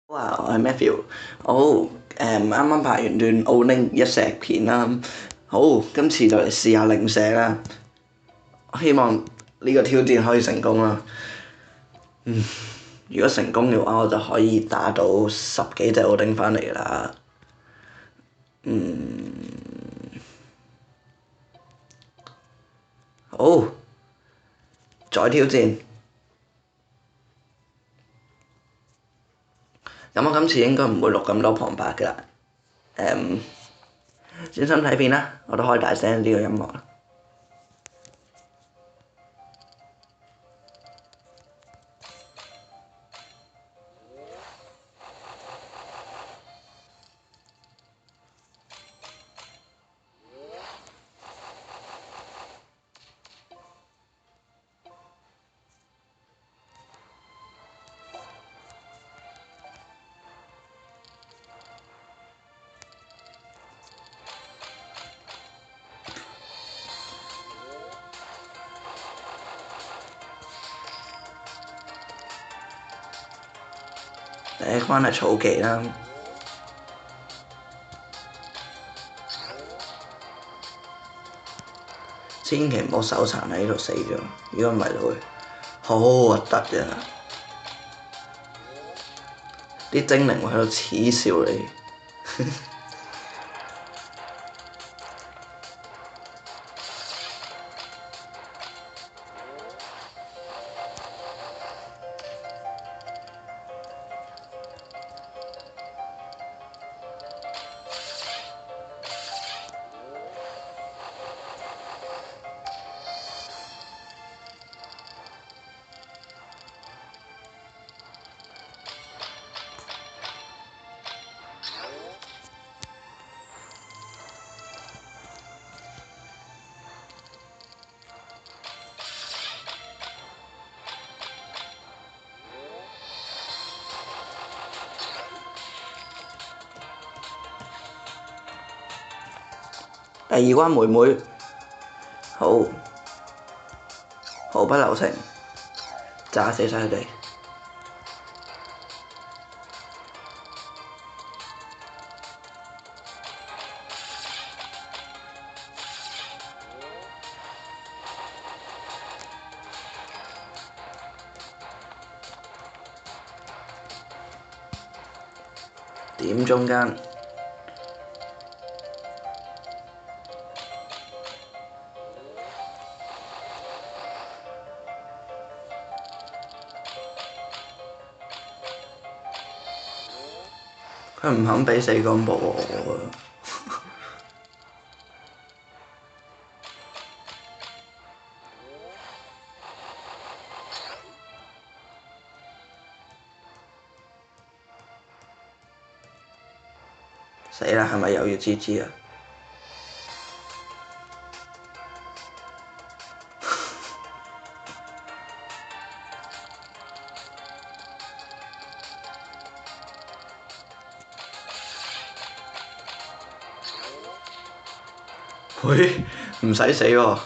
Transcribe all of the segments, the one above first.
哇！我係 Matthew，好啱啱拍完段奧丁一石片啦，好今次就嚟試下零射啦，希望呢個挑戰可以成功啦。如果成功嘅話，我就可以打到十幾隻奧丁返嚟啦。好，再挑戰。咁我今次應該唔會錄咁多旁白㗎啦。專心睇片啦，我都開大聲啲個音樂。第一關係草技啦，千祈唔好手殘喺度死咗，如果唔係就會好核突嘅，啲精靈會喺度恥笑你。第二關妹妹，好，毫不留情，炸死晒佢哋。點中間。佢唔肯畀死光波我，死啦！係咪又要 GG 啊？喂，唔使死喎！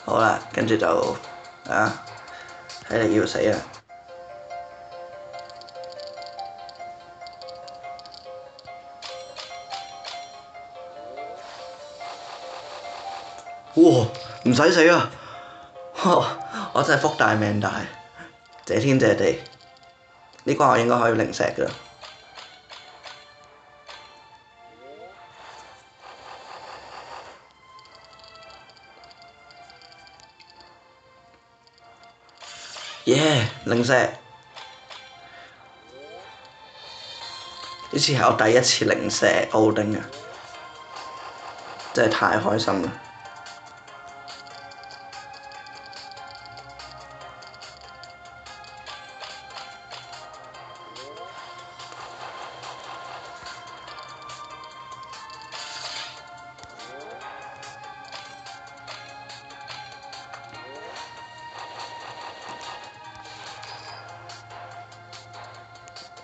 好啦，跟住就睇嚟要死啦！哇！唔使死啊！我真係福大命大，謝天謝地，呢關我應該可以零石㗎啦。耶！零石，呢次係我第一次零石奧丁啊，真係太開心啦！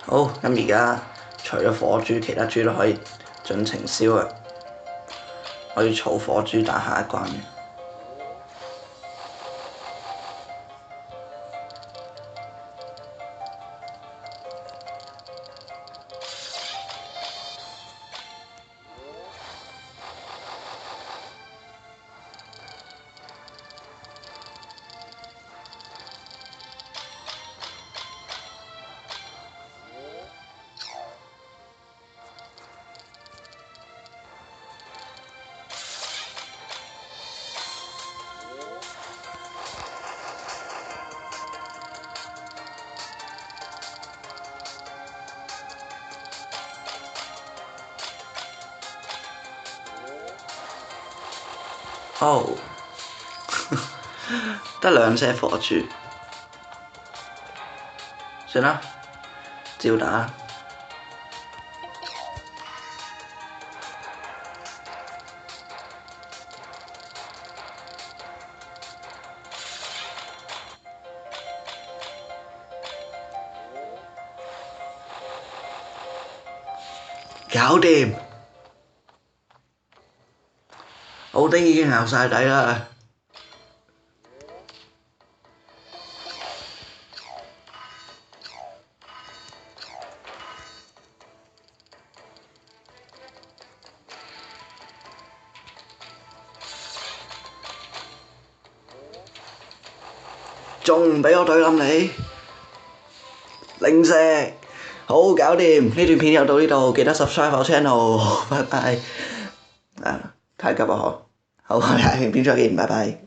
好，咁而家除咗火豬，其他豬都可以盡情燒啊！我要儲火珠打下一關。哦，得兩隻火珠，算啦，照打。搞掂，奧丁已經淆晒底啦。仲唔俾我懟冧你？零食，好搞掂！呢段片又到呢度，記得 subscribe 我 channel，拜拜。太急啊！好，我哋下片再見，拜拜。